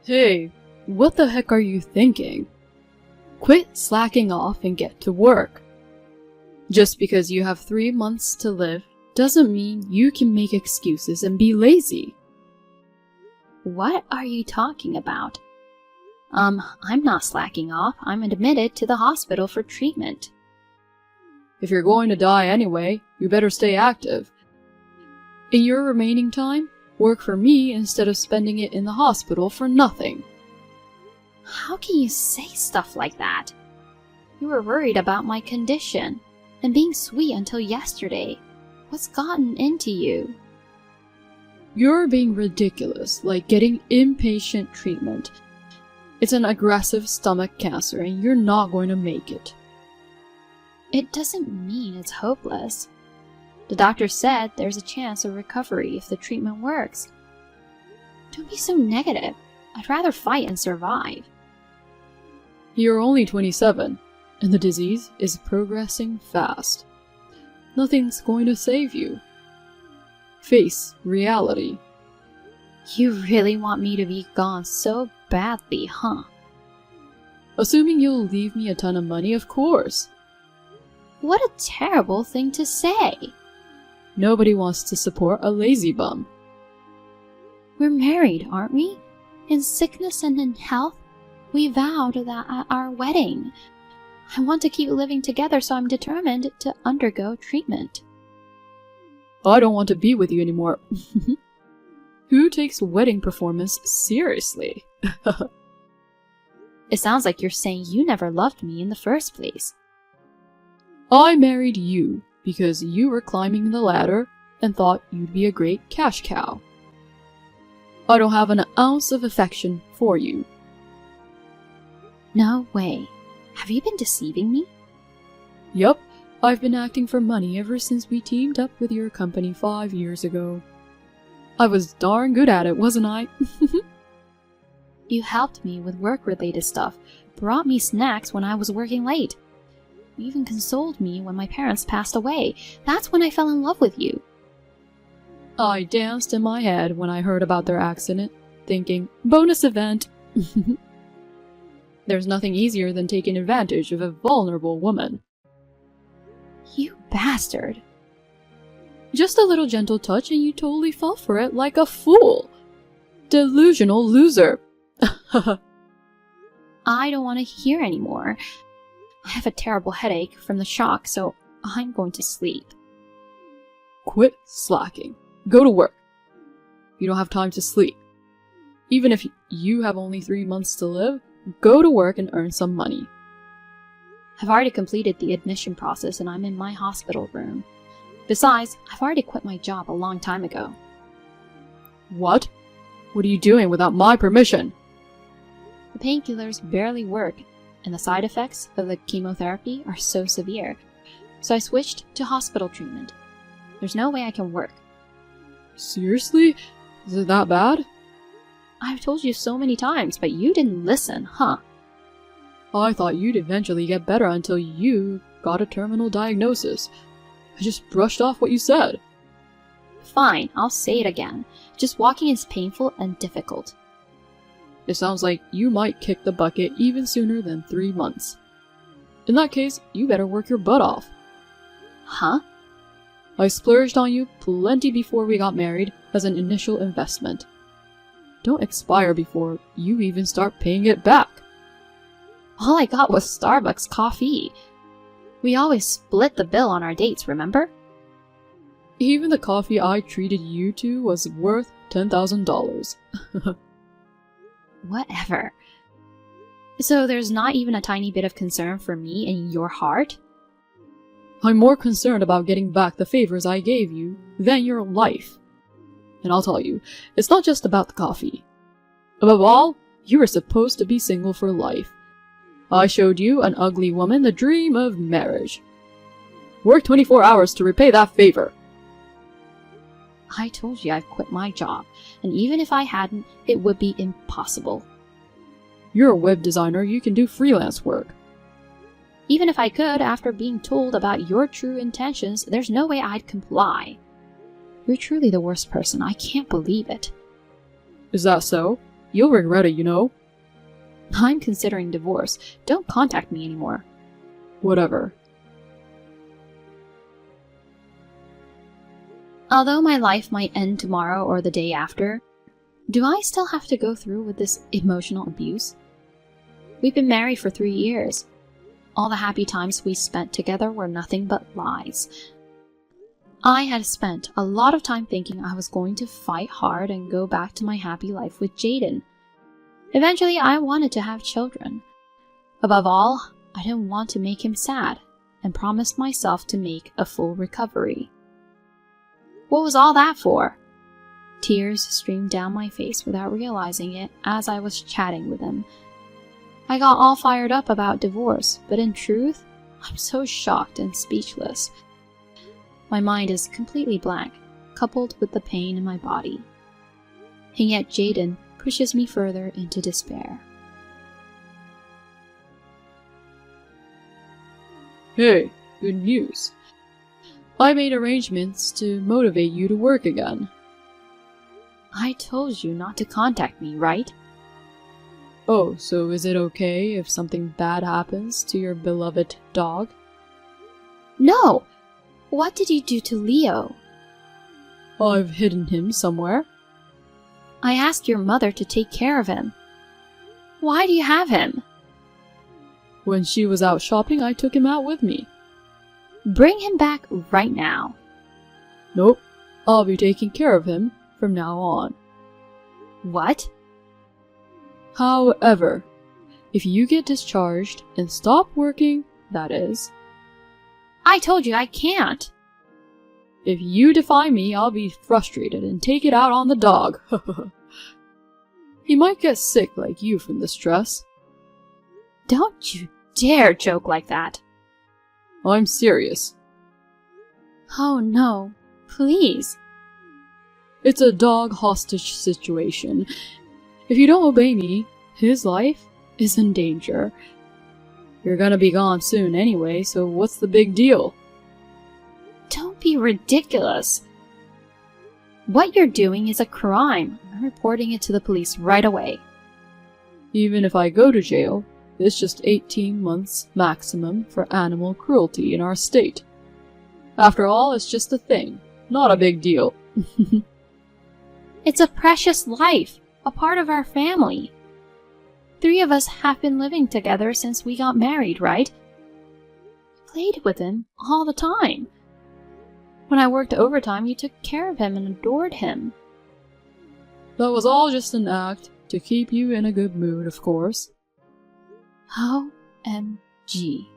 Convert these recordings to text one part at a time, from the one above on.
Hey, what the heck are you thinking? Quit slacking off and get to work. Just because you have 3 months to live doesn't mean you can make excuses and be lazy. What are you talking about? I'm not slacking off. I'm admitted to the hospital for treatment. If you're going to die anyway, you better stay active. In your remaining time, work for me instead of spending it in the hospital for nothing. How can you say stuff like that? You were worried about my condition and being sweet until yesterday. What's gotten into you? You're being ridiculous, like getting inpatient treatment. It's an aggressive stomach cancer and you're not going to make it. It doesn't mean it's hopeless. The doctor said there's a chance of recovery if the treatment works. Don't be so negative. I'd rather fight and survive. You're only 27, and the disease is progressing fast. Nothing's going to save you. Face reality. You really want me to be gone so badly, huh? Assuming you'll leave me a ton of money, of course. What a terrible thing to say. Nobody wants to support a lazy bum. We're married, aren't we? In sickness and in health, we vowed that at our wedding. I want to keep living together, so I'm determined to undergo treatment. I don't want to be with you anymore. Who takes wedding performance seriously? It sounds like you're saying you never loved me in the first place. I married you because you were climbing the ladder and thought you'd be a great cash cow. I don't have an ounce of affection for you. No way. Have you been deceiving me? Yup, I've been acting for money ever since we teamed up with your company 5 years ago. I was darn good at it, wasn't I? You helped me with work-related stuff, brought me snacks when I was working late. You even consoled me when my parents passed away. That's when I fell in love with you. I danced in my head when I heard about their accident, thinking, bonus event. There's nothing easier than taking advantage of a vulnerable woman. You bastard. Just a little gentle touch and you totally fell for it like a fool. Delusional loser. I don't want to hear anymore. I have a terrible headache from the shock, so I'm going to sleep. Quit slacking. Go to work. You don't have time to sleep. Even if you have only 3 months to live, go to work and earn some money. I've already completed the admission process and I'm in my hospital room. Besides, I've already quit my job a long time ago. What? What are you doing without my permission? The painkillers barely work, and the side effects of the chemotherapy are so severe, so I switched to hospital treatment. There's no way I can work. Seriously? Is it that bad? I've told you so many times, but you didn't listen, huh? I thought you'd eventually get better until you got a terminal diagnosis. I just brushed off what you said. Fine, I'll say it again. Just walking is painful and difficult. It sounds like you might kick the bucket even sooner than 3 months. In that case, you better work your butt off. Huh? I splurged on you plenty before we got married as an initial investment. Don't expire before you even start paying it back. All I got was Starbucks coffee. We always split the bill on our dates, remember? Even the coffee I treated you to was worth $10,000. Whatever. So there's not even a tiny bit of concern for me in your heart? I'm more concerned about getting back the favors I gave you than your life. And I'll tell you, it's not just about the coffee. Above all, you were supposed to be single for life. I showed you, an ugly woman, the dream of marriage. Work 24 hours to repay that favor. I told you I've quit my job, and even if I hadn't, it would be impossible. You're a web designer, you can do freelance work. Even if I could, after being told about your true intentions, there's no way I'd comply. You're truly the worst person. I can't believe it. Is that so? You'll regret it, you know. I'm considering divorce. Don't contact me anymore. Whatever. Although my life might end tomorrow or the day after, do I still have to go through with this emotional abuse? We've been married for 3 years. All the happy times we spent together were nothing but lies. I had spent a lot of time thinking I was going to fight hard and go back to my happy life with Jaden. Eventually, I wanted to have children. Above all, I didn't want to make him sad, and promised myself to make a full recovery. What was all that for? Tears streamed down my face without realizing it as I was chatting with him. I got all fired up about divorce, but in truth, I'm so shocked and speechless. My mind is completely blank, coupled with the pain in my body. And yet Jaden pushes me further into despair. Hey, good news. I made arrangements to motivate you to work again. I told you not to contact me, right? Oh, so is it okay if something bad happens to your beloved dog? No! What did you do to Leo? I've hidden him somewhere. I asked your mother to take care of him. Why do you have him? When she was out shopping, I took him out with me. Bring him back right now. Nope, I'll be taking care of him from now on. What? However, if you get discharged and stop working, that is. I told you I can't. If you defy me, I'll be frustrated and take it out on the dog. He might get sick like you from the stress. Don't you dare joke like that. I'm serious. Oh no, please. It's a dog hostage situation. If you don't obey me, his life is in danger. You're gonna be gone soon anyway, so what's the big deal? Don't be ridiculous. What you're doing is a crime. I'm reporting it to the police right away. Even if I go to jail, it's just 18 months maximum for animal cruelty in our state. After all, it's just a thing, not a big deal. It's a precious life, a part of our family. 3 of us have been living together since we got married, right? I played with him all the time. When I worked overtime, you took care of him and adored him. That was all just an act to keep you in a good mood, of course. OMG.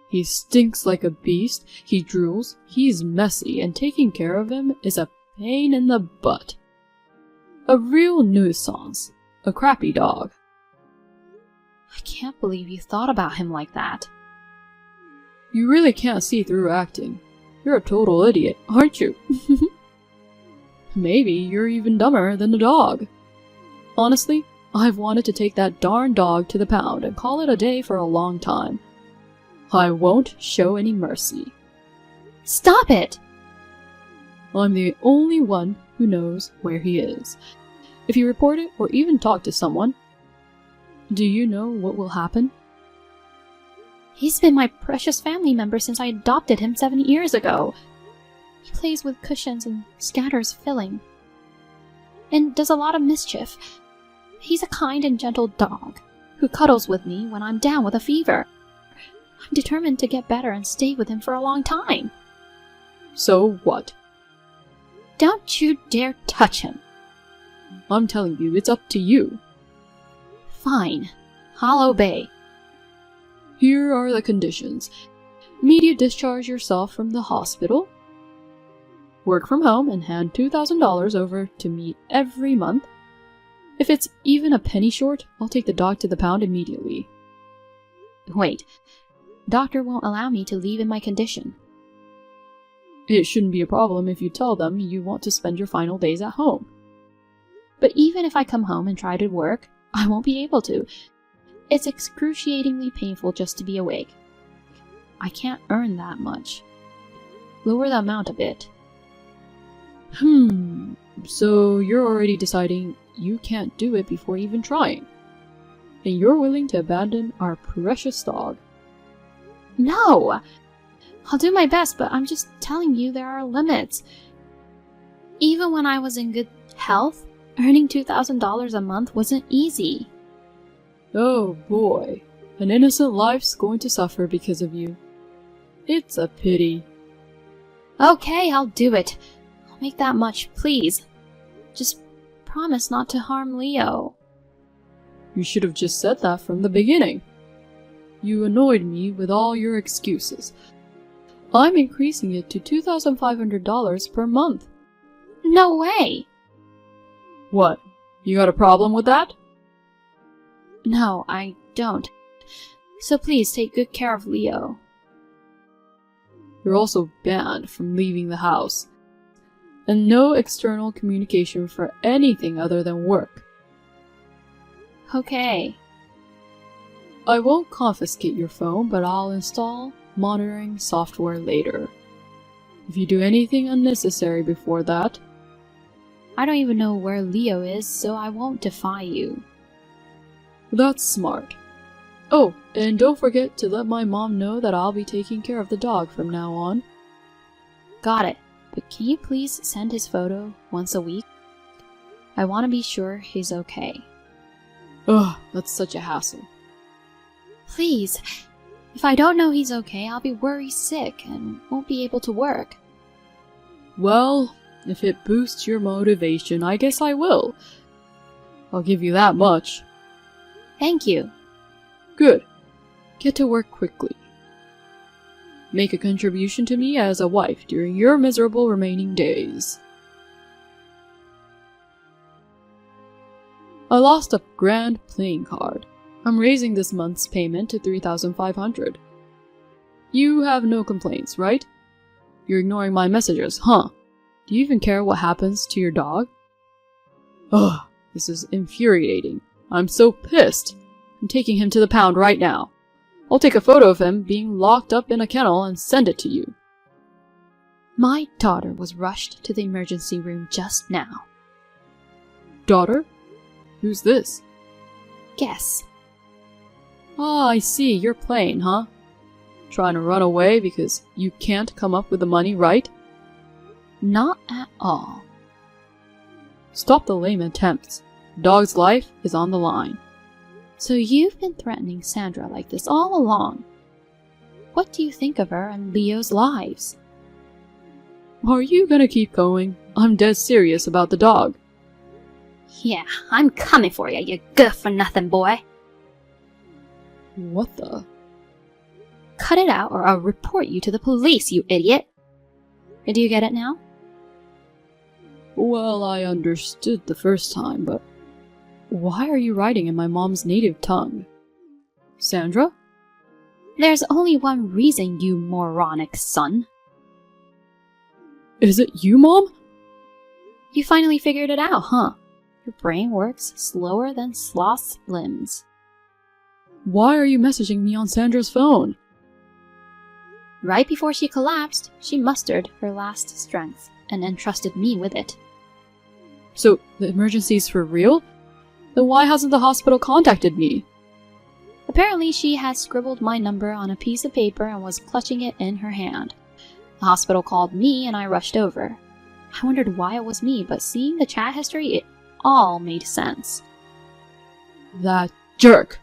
He stinks like a beast, he drools, he's messy, and taking care of him is a pain in the butt. A real nuisance. A crappy dog. I can't believe you thought about him like that. You really can't see through acting. You're a total idiot, aren't you? Maybe you're even dumber than the dog. Honestly, I've wanted to take that darn dog to the pound and call it a day for a long time. I won't show any mercy. Stop it! I'm the only one who knows where he is. If you report it or even talk to someone, do you know what will happen? He's been my precious family member since I adopted him 7 years ago. He plays with cushions and scatters filling. And does a lot of mischief. He's a kind and gentle dog who cuddles with me when I'm down with a fever. I'm determined to get better and stay with him for a long time. So what? Don't you dare touch him. I'm telling you, it's up to you. Fine. I'll obey. Here are the conditions. Immediate discharge yourself from the hospital. Work from home and hand $2,000 over to me every month. If it's even a penny short, I'll take the dog to the pound immediately. Wait. Doctor won't allow me to leave in my condition. It shouldn't be a problem if you tell them you want to spend your final days at home. But even if I come home and try to work, I won't be able to. It's excruciatingly painful just to be awake. I can't earn that much. Lower the amount a bit. So you're already deciding you can't do it before even trying. And you're willing to abandon our precious dog. No! I'll do my best, but I'm just telling you there are limits. Even when I was in good health, earning $2,000 a month wasn't easy. Oh boy, an innocent life's going to suffer because of you. It's a pity. Okay, I'll do it. I'll make that much, please. Just promise not to harm Leo. You should have just said that from the beginning. You annoyed me with all your excuses. I'm increasing it to $2,500 per month. No way! What? You got a problem with that? No, I don't. So please take good care of Leo. You're also banned from leaving the house. And no external communication for anything other than work. Okay. I won't confiscate your phone, but I'll install monitoring software later. If you do anything unnecessary before that... I don't even know where Leo is, so I won't defy you. That's smart. Oh, and don't forget to let my mom know that I'll be taking care of the dog from now on. Got it. But can you please send his photo once a week? I want to be sure he's okay. Ugh, that's such a hassle. Please. If I don't know he's okay, I'll be worried sick and won't be able to work. Well, if it boosts your motivation, I guess I will. I'll give you that much. Thank you. Good. Get to work quickly. Make a contribution to me as a wife during your miserable remaining days. I lost a grand playing card. I'm raising this month's payment to $3,500. You have no complaints, right? You're ignoring my messages, huh? Do you even care what happens to your dog? Ugh, this is infuriating. I'm so pissed. I'm taking him to the pound right now. I'll take a photo of him being locked up in a kennel and send it to you. My daughter was rushed to the emergency room just now. Daughter? Who's this? Guess. Ah, I see, you're playing, huh? Trying to run away because you can't come up with the money, right? Not at all. Stop the lame attempts. Dog's life is on the line. So you've been threatening Sandra like this all along. What do you think of her and Leo's lives? Are you gonna keep going? I'm dead serious about the dog. Yeah, I'm coming for you good-for-nothing boy. What the? Cut it out or I'll report you to the police, you idiot. Do you get it now? Well, I understood the first time, but why are you writing in my mom's native tongue? Sandra? There's only one reason, you moronic son. Is it you, Mom? You finally figured it out, huh? Your brain works slower than sloth's limbs. Why are you messaging me on Sandra's phone? Right before she collapsed, she mustered her last strength and entrusted me with it. So, the emergency's for real? Then why hasn't the hospital contacted me? Apparently, she had scribbled my number on a piece of paper and was clutching it in her hand. The hospital called me and I rushed over. I wondered why it was me, but seeing the chat history, it all made sense. That jerk!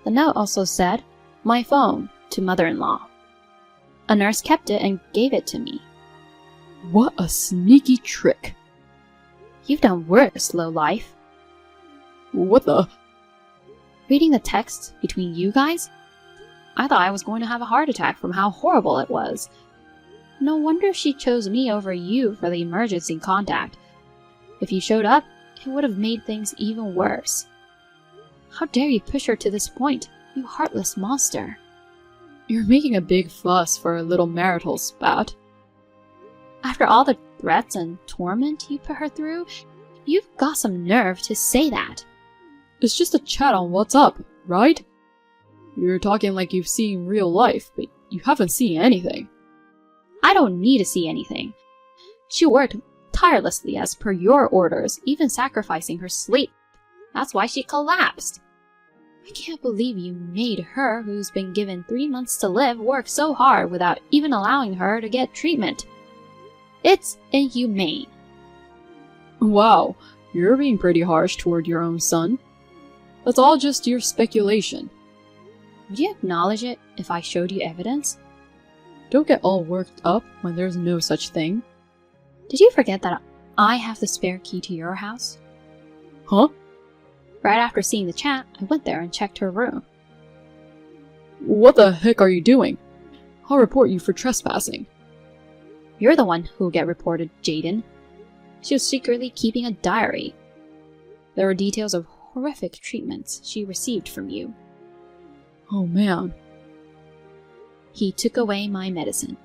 The note also said, "My phone, to mother-in-law." A nurse kept it and gave it to me. What a sneaky trick! You've done worse, lowlife. What the? Reading the text between you guys, I thought I was going to have a heart attack from how horrible it was. No wonder she chose me over you for the emergency contact. If you showed up, it would have made things even worse. How dare you push her to this point, you heartless monster. You're making a big fuss for a little marital spat. After all the threats and torment you put her through, you've got some nerve to say that. It's just a chat on WhatsApp, right? You're talking like you've seen real life, but you haven't seen anything. I don't need to see anything. She worked tirelessly as per your orders, even sacrificing her sleep. That's why she collapsed. I can't believe you made her, who's been given 3 months to live, work so hard without even allowing her to get treatment. It's inhumane. Wow, you're being pretty harsh toward your own son. That's all just your speculation. Would you acknowledge it if I showed you evidence? Don't get all worked up when there's no such thing. Did you forget that I have the spare key to your house? Huh? Right after seeing the chat, I went there and checked her room. What the heck are you doing? I'll report you for trespassing. You're the one who'll get reported, Jaden. She was secretly keeping a diary. There were details of horrific treatments she received from you. Oh man. He took away my medicine.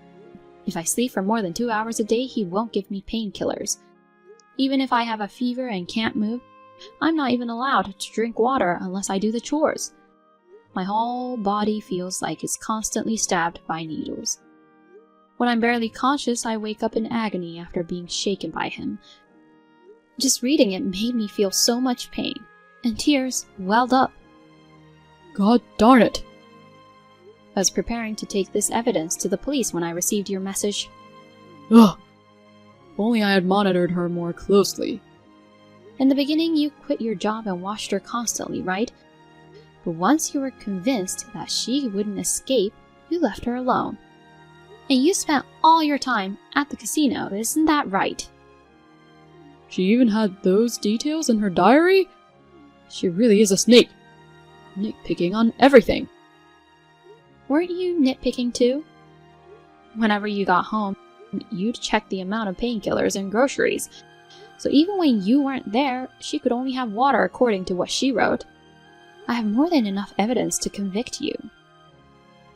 If I sleep for more than 2 hours a day, he won't give me painkillers. Even if I have a fever and can't move, I'm not even allowed to drink water unless I do the chores. My whole body feels like it's constantly stabbed by needles. When I'm barely conscious, I wake up in agony after being shaken by him. Just reading it made me feel so much pain, and tears welled up. God darn it. I was preparing to take this evidence to the police when I received your message. Ugh. If only I had monitored her more closely. In the beginning, you quit your job and watched her constantly, right? But once you were convinced that she wouldn't escape, you left her alone. And you spent all your time at the casino, isn't that right? She even had those details in her diary? She really is a snake. Nitpicking on everything. Weren't you nitpicking too? Whenever you got home, you'd check the amount of painkillers and groceries. So even when you weren't there, she could only have water according to what she wrote. I have more than enough evidence to convict you.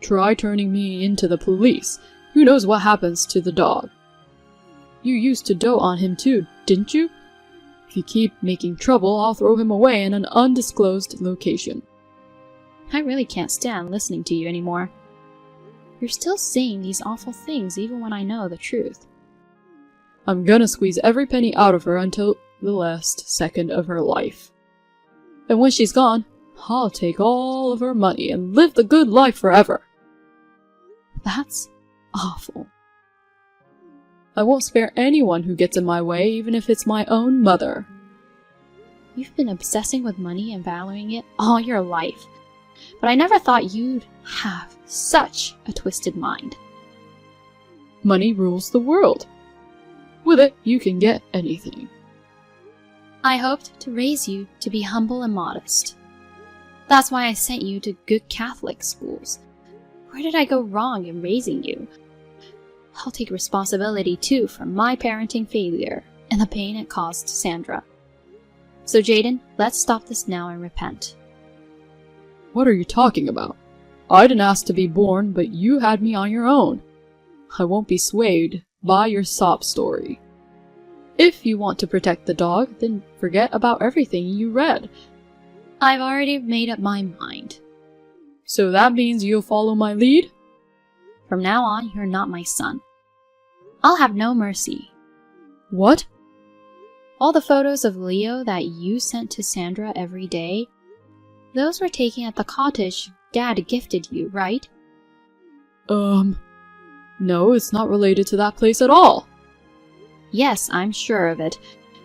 Try turning me into the police. Who knows what happens to the dog? You used to dote on him too, didn't you? If you keep making trouble, I'll throw him away in an undisclosed location. I really can't stand listening to you anymore. You're still saying these awful things even when I know the truth. I'm gonna squeeze every penny out of her until the last second of her life. And when she's gone, I'll take all of her money and live the good life forever. That's awful. I won't spare anyone who gets in my way, even if it's my own mother. You've been obsessing with money and valuing it all your life. But I never thought you'd have such a twisted mind. Money rules the world. With it, you can get anything. I hoped to raise you to be humble and modest. That's why I sent you to good Catholic schools. Where did I go wrong in raising you? I'll take responsibility too for my parenting failure and the pain it caused Sandra. So Jaden, let's stop this now and repent. What are you talking about? I didn't ask to be born, but you had me on your own. I won't be swayed by your sob story. If you want to protect the dog, then forget about everything you read. I've already made up my mind. So that means you'll follow my lead? From now on, you're not my son. I'll have no mercy. What? All the photos of Leo that you sent to Sandra every day, those were taken at the cottage Dad gifted you, right? No, it's not related to that place at all. Yes, I'm sure of it.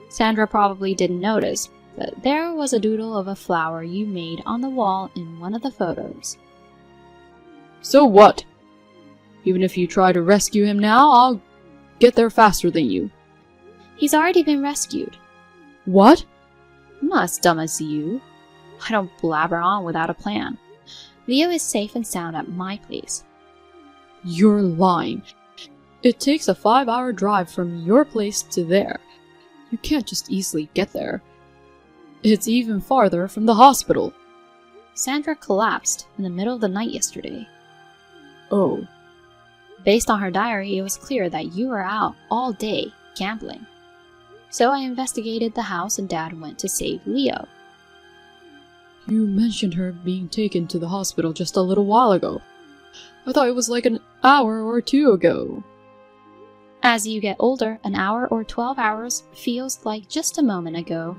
Sandra probably didn't notice, but there was a doodle of a flower you made on the wall in one of the photos. So what? Even if you try to rescue him now, I'll get there faster than you. He's already been rescued. What? I'm not as dumb as you. I don't blabber on without a plan. Leo is safe and sound at my place. You're lying. It takes a 5-hour drive from your place to there. You can't just easily get there. It's even farther from the hospital. Sandra collapsed in the middle of the night yesterday. Oh. Based on her diary, it was clear that you were out all day gambling. So I investigated the house and Dad went to save Leo. You mentioned her being taken to the hospital just a little while ago. I thought it was like an hour or two ago. As you get older, an hour or 12 hours feels like just a moment ago.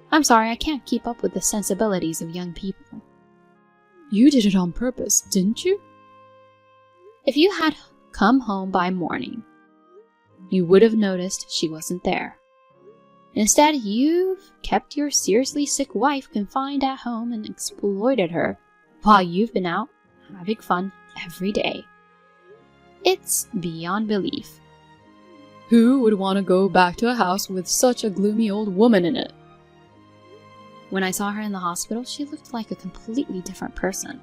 I'm sorry, I can't keep up with the sensibilities of young people. You did it on purpose, didn't you? If you had come home by morning, you would have noticed she wasn't there. Instead, you've kept your seriously sick wife confined at home and exploited her while you've been out having fun every day. It's beyond belief. Who would want to go back to a house with such a gloomy old woman in it? When I saw her in the hospital, she looked like a completely different person.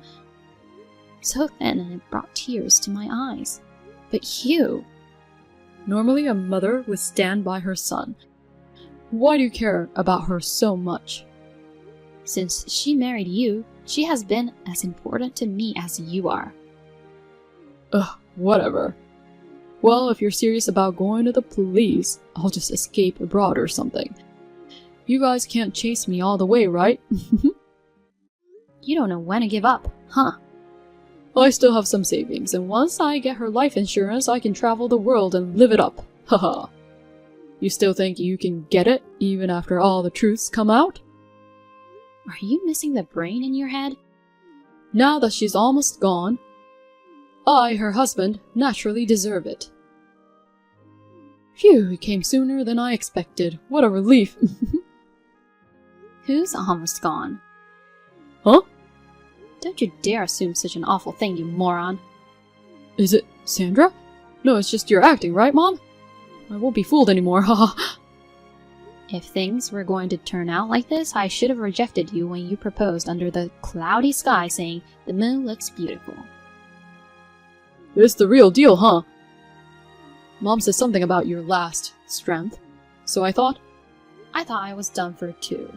So thin, and it brought tears to my eyes. But you... Normally a mother would stand by her son. Why do you care about her so much? Since she married you, she has been as important to me as you are. Ugh, whatever. Well, if you're serious about going to the police, I'll just escape abroad or something. You guys can't chase me all the way, right? You don't know when to give up, huh? I still have some savings, and once I get her life insurance, I can travel the world and live it up. Haha. You still think you can get it, even after all the truths come out? Are you missing the brain in your head? Now that she's almost gone, I, her husband, naturally deserve it. Phew, it came sooner than I expected. What a relief. Who's almost gone? Huh? Don't you dare assume such an awful thing, you moron. Is it Sandra? No, it's just your acting, right, Mom? I won't be fooled anymore, haha. If things were going to turn out like this, I should have rejected you when you proposed under the cloudy sky saying, "The moon looks beautiful." It's the real deal, huh? Mom said something about your last strength, so I thought I was done for too.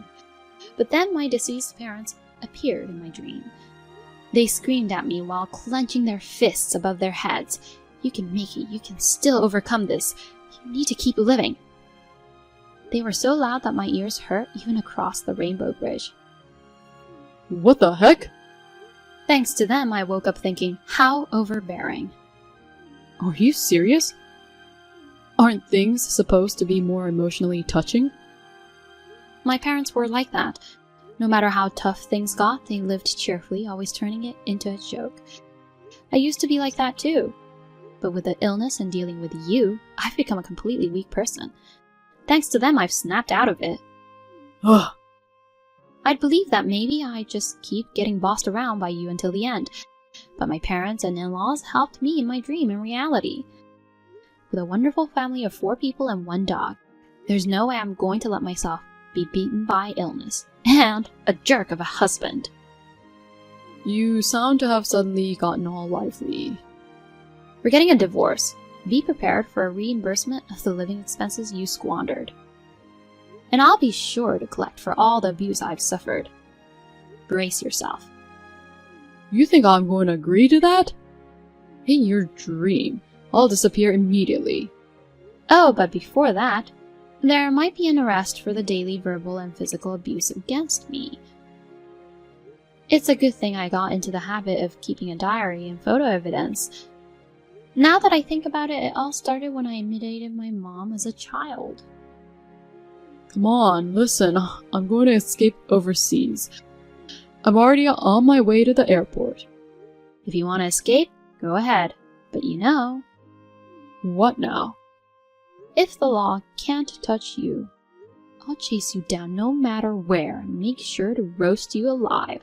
But then my deceased parents appeared in my dream. They screamed at me while clenching their fists above their heads. "You can make it. You can still overcome this. You need to keep living." They were so loud that my ears hurt even across the rainbow bridge. What the heck? Thanks to them, I woke up thinking, how overbearing. Are you serious? Aren't things supposed to be more emotionally touching? My parents were like that. No matter how tough things got, they lived cheerfully, always turning it into a joke. I used to be like that too. But with the illness and dealing with you, I've become a completely weak person. Thanks to them, I've snapped out of it. Ugh. I'd believe that maybe I just keep getting bossed around by you until the end. But my parents and in-laws helped me in my dream and reality. With a wonderful family of 4 people and 1 dog, there's no way I'm going to let myself be beaten by illness. And a jerk of a husband. You sound to have suddenly gotten all lively. We're getting a divorce. Be prepared for a reimbursement of the living expenses you squandered. And I'll be sure to collect for all the abuse I've suffered. Brace yourself. You think I'm going to agree to that? In your dream, I'll disappear immediately. Oh, but before that, there might be an arrest for the daily verbal and physical abuse against me. It's a good thing I got into the habit of keeping a diary and photo evidence. Now that I think about it, it all started when I imitated my mom as a child. Come on, listen, I'm going to escape overseas. I'm already on my way to the airport. If you want to escape, go ahead. But you know... What now? If the law can't touch you, I'll chase you down no matter where and make sure to roast you alive.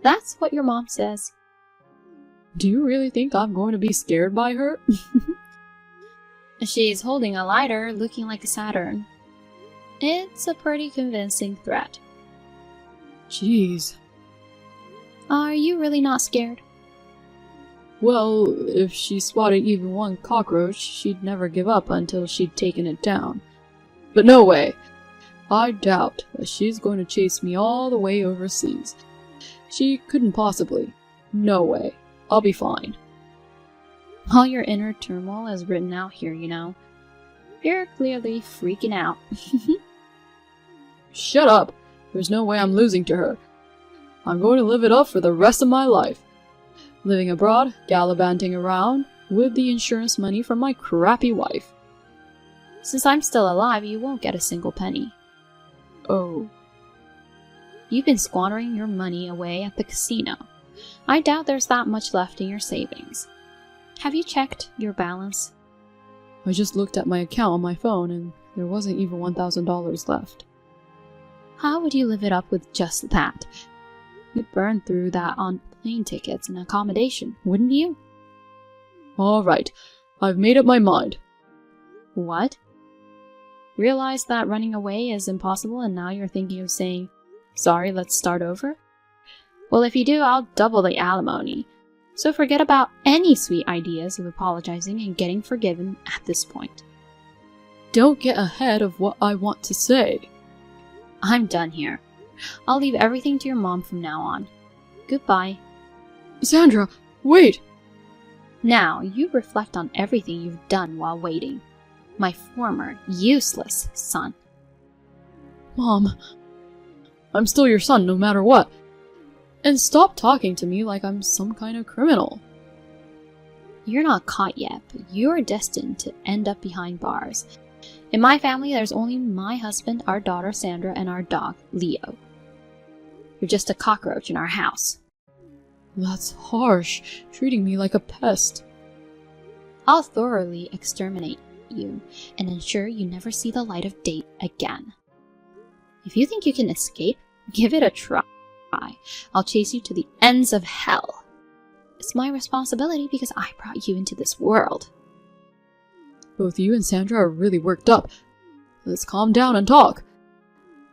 That's what your mom says. Do you really think I'm going to be scared by her? She's holding a lighter looking like a Saturn. It's a pretty convincing threat. Jeez. Are you really not scared? Well, if she spotted even one cockroach, she'd never give up until she'd taken it down. But no way! I doubt that she's going to chase me all the way overseas. She couldn't possibly. No way. I'll be fine. All your inner turmoil is written out here, you know. You're clearly freaking out. Shut up! There's no way I'm losing to her. I'm going to live it up for the rest of my life. Living abroad, gallivanting around, with the insurance money from my crappy wife. Since I'm still alive, you won't get a single penny. Oh. You've been squandering your money away at the casino. I doubt there's that much left in your savings. Have you checked your balance? I just looked at my account on my phone and there wasn't even $1,000 left. How would you live it up with just that? You'd burn through that on plane tickets and accommodation, wouldn't you? All right, I've made up my mind. What? Realize that running away is impossible and now you're thinking of saying, sorry, let's start over? Well, if you do, I'll double the alimony. So forget about any sweet ideas of apologizing and getting forgiven at this point. Don't get ahead of what I want to say. I'm done here. I'll leave everything to your mom from now on. Goodbye. Sandra, wait! Now, you reflect on everything you've done while waiting. My former, useless son. Mom, I'm still your son no matter what. And stop talking to me like I'm some kind of criminal. You're not caught yet, but you're destined to end up behind bars. In my family, there's only my husband, our daughter Sandra, and our dog, Leo. You're just a cockroach in our house. That's harsh, treating me like a pest. I'll thoroughly exterminate you and ensure you never see the light of day again. If you think you can escape, give it a try. I'll chase you to the ends of hell. It's my responsibility because I brought you into this world. Both you and Sandra are really worked up. Let's calm down and talk.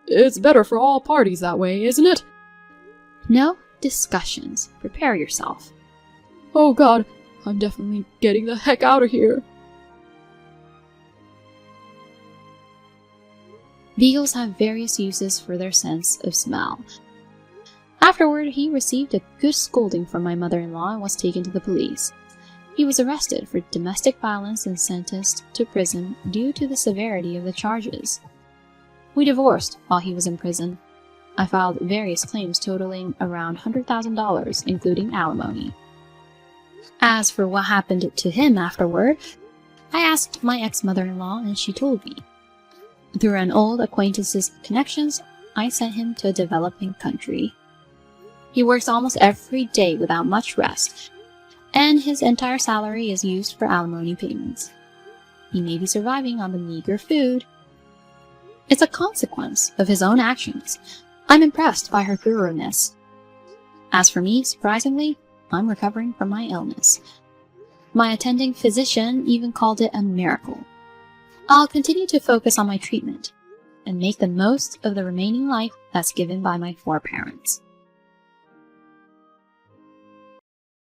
It's better for all parties that way, isn't it? No discussions. Prepare yourself. Oh God, I'm definitely getting the heck out of here. Beagles have various uses for their sense of smell. Afterward, he received a good scolding from my mother-in-law and was taken to the police. He was arrested for domestic violence and sentenced to prison due to the severity of the charges. We divorced while he was in prison. I filed various claims totaling around $100,000, including alimony. As for what happened to him afterward, I asked my ex-mother-in-law and she told me. Through an old acquaintance's connections, I sent him to a developing country. He works almost every day without much rest, and his entire salary is used for alimony payments. He may be surviving on the meager food. It's a consequence of his own actions. I'm impressed by her thoroughness. As for me, surprisingly, I'm recovering from my illness. My attending physician even called it a miracle. I'll continue to focus on my treatment and make the most of the remaining life that's given by my foreparents.